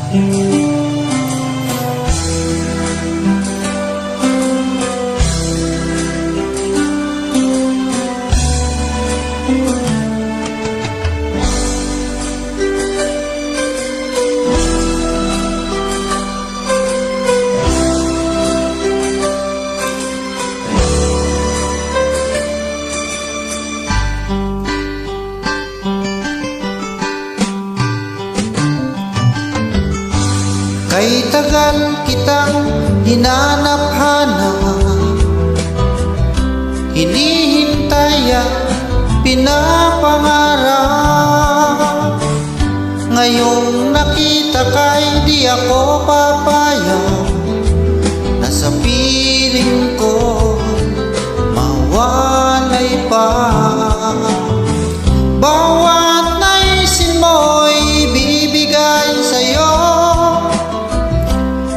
Kay tagal kitang hinanap-hanap, hinihintay at pinapangarap. Ngayong nakita ka'y di ako papayag na sa piling ko mawalay pa. Bawat naisin mo'y bibigay sa'yo,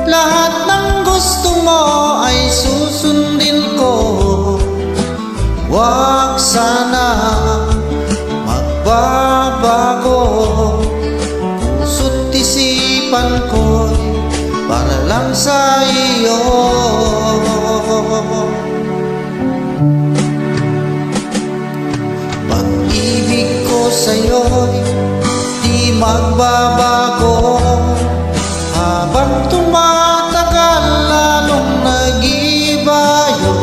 lahat ng gusto mo ay susundin ko. Huwag sana magbabago, puso't isipan ko'y para lang sa iyo. Pag-ibig ko sa'yo'y di magbabago, habang tumatagal lalong nag-ibayo.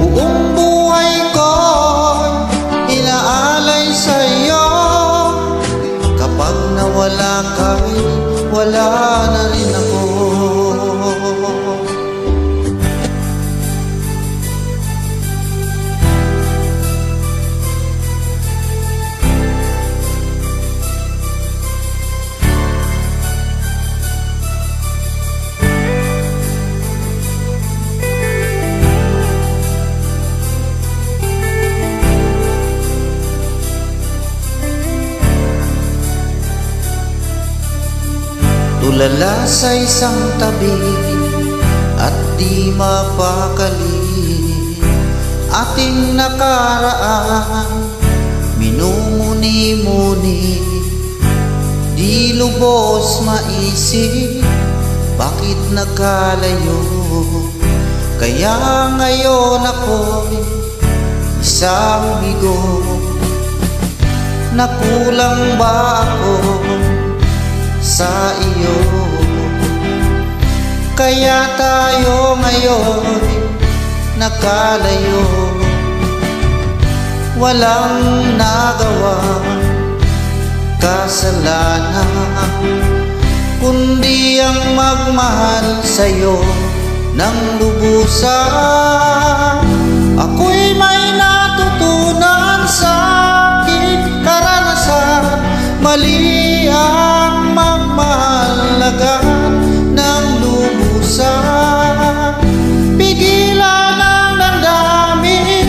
Buong buhay ko inaalay sa'yo, kapag nawala ka'y wala na rin ako. Tulala sa isang tabi at di mapakali, ating nakaraan minumuni-muni. Di lubos maisip bakit nagkalayo, kaya ngayon ako'y isang bigo. Nakulang ba ako sa iyo, kaya tayo ngayon nakalayo? Walang nagawa kasalanan, kundi ang magmahal sa'yo ng lubusan. Ako'y may natutunan sa aking karanasan, mali ang magmahalagan ng lubusan. Pigilan ang damdamin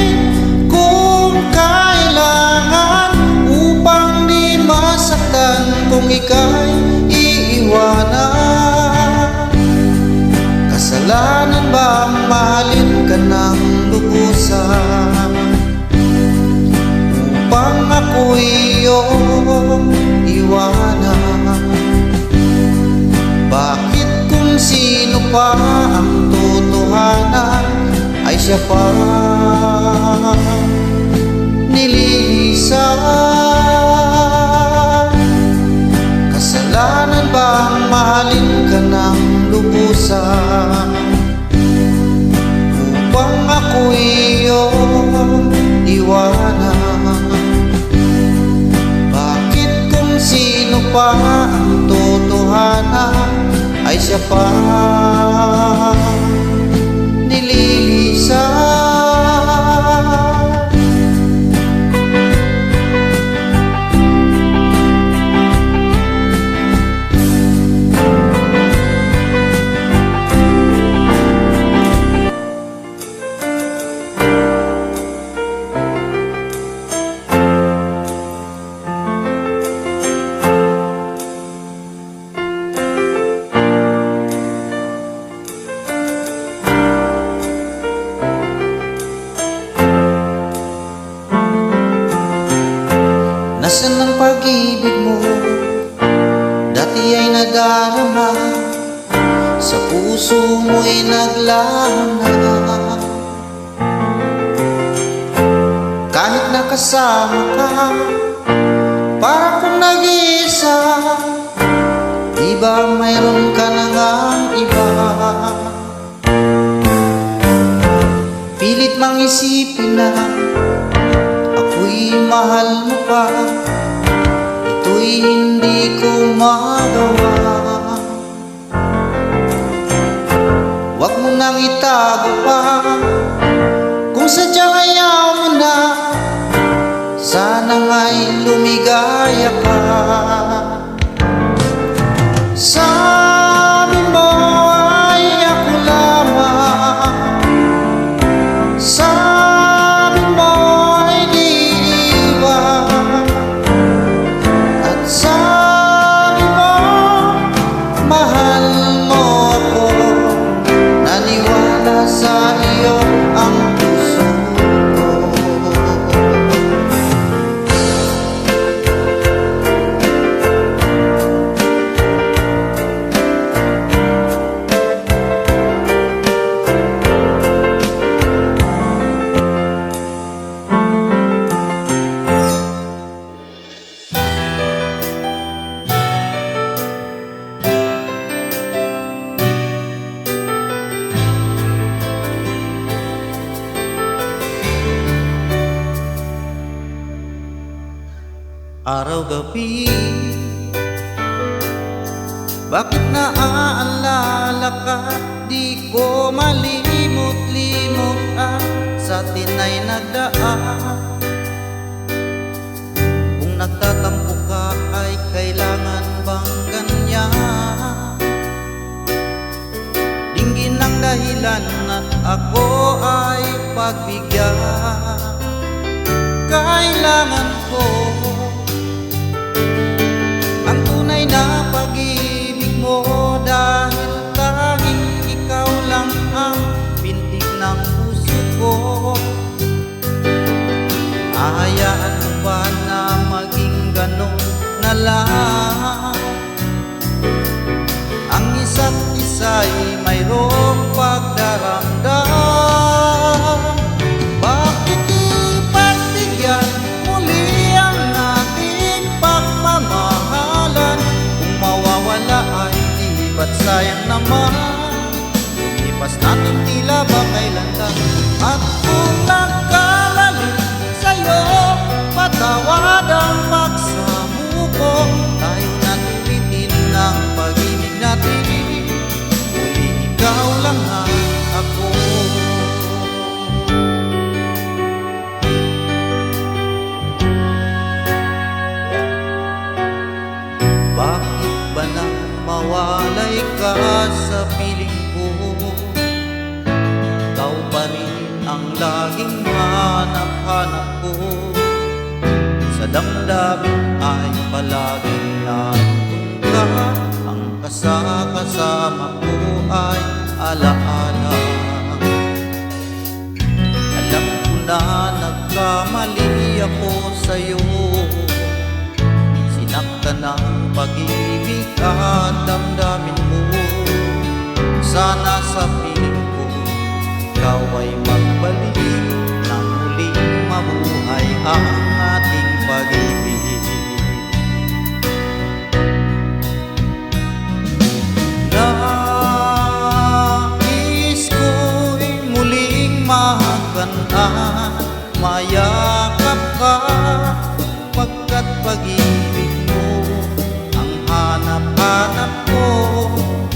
kung kailangan, upang di masaktan kung ika'y iiwanan. Kasalanan ba ang mahalin ka ng lubusan, upang ako'y iyong iwanan? Bakit kung sino pa ang totohanan ay siya pa nililisan? Kasalanan ba ang mahalin ka ng lubusan, upang ako'y iyong iwanan? Bakit kung sino pa ang totohanan ay siya pa nililisan? puso mo'y naglana. Kahit nakasama ka, para kung nag-iisa, di ba mayroon ka na ngang iba? Pilit mang isipin na ako'y mahal mo pa, ito'y hindi ko magawa. Huwag mo nang itago pa, kung sadyang ayaw mo na, sana nga'y lumigaya ka. Sabi mo ay ako lamang, sabi mo ay di iwan, at sabi mo mahal mo ako. Naniwala sa iyo ang puso ko. Araw-gabi, bakit naaalala ka? Di ko malimot-limot ang sa atin ay nagdaan. Kung nagtatampo ka ay kailangan bang ganyan? Dinggin ang dahilan at ako ay pagbigyan. Kailangan ko ang tunay na pag-ibig mo, dahil tanging ikaw lang ang bintig ng puso ko. Ahayaan mo ba na maging ganon na lang? Ang isa't isa'y mayroong pagdaramdam. Bakit di pagbigyan muli ang ating pagmamahalan? Kung mawawala ay di ba't sayang naman? Lumipas natin tila ba kailan lang? At kung nagkamali sa'yo, patawad ang pagsamuko. Tayo na't ulitin ang pag-ibig natin, muli ikaw lang ang ako. Bakit ba nang mawalay ka sa piling ko? Ikaw pa rin ang laging hanap-hanap ko. Sa damdamin ay palaging nandun ka. Ang kasama ko ay alaala. Alam ko na nagkamali ako sa'yo. Sinaktan ng pag-ibig at damdamin mo. Sana sa piling ko ikaw ay magbalik, nang muling mabuhay ang ating pag-ibig. Nais ko'y muling mahaganaan, mayakap ka, pagkat pag-ibig mo ang hanap-hanap ko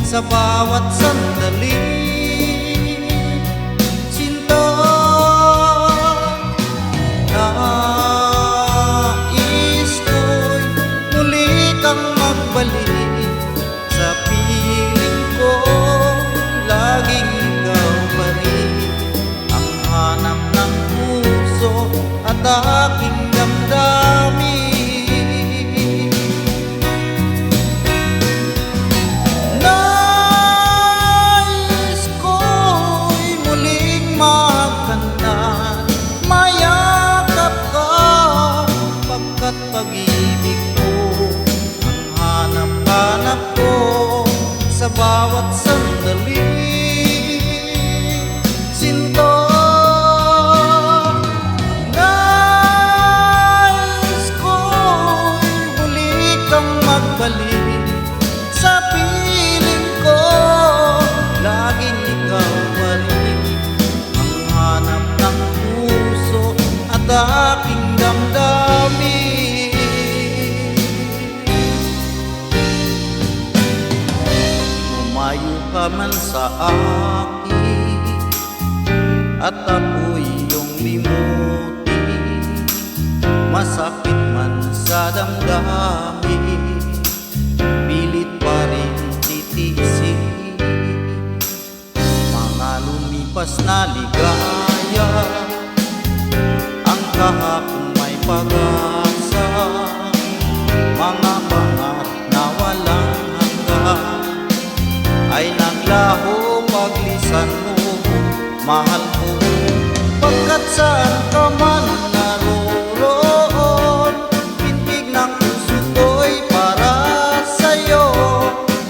sa bawat sandali. Sinta, nais ko'y muli kang magbalik sa piling ko. Laging ikaw pa rin ang hanap ng puso at aking damdamin. Nais ko'y muling magkantan, mayakap ka, pagkat pag-ibig ko ang hanap-hanap ko sa bawat sandali. bumabalik sa piling ko. Laging ikaw pa rin ang hanap ng puso at aking damdamin. Lumayo ka man sa akin at ako'y iyong limuti, masakit man sa damdamin, pilit pa rin titisin. Mga lumipas na ligaya, ang kahapon may pag-asa, mga pangarap na walang hanggan ay naglaho paglisan mo, mahal ko. Pagkat saan ka man naroroon, pintig ng puso ko'y para sa'yo.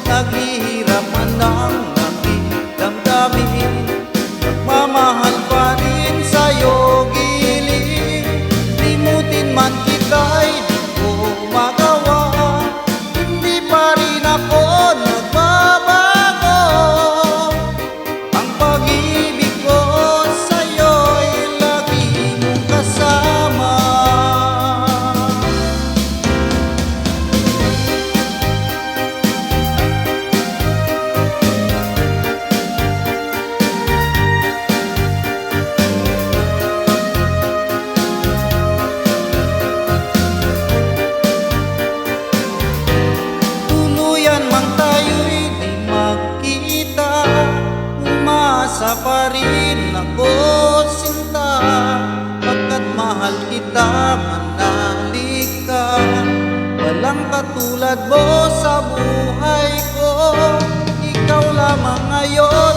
Naghihirap man ang aking damdamin, nagmamahal pa rin sa'yo giling. Limutin man kita'y di ko magawa, hindi pa rin ako nagbabago. Ang pag-ibig ko sa'yo'y lagi mong kasama. Tuluyan mang tayo'y di magkita, umasa pa rin ako sinta. Pagkat mahal kita, manalik ka, walang katulad mo sa buhay ko. Ikaw lamang ngayon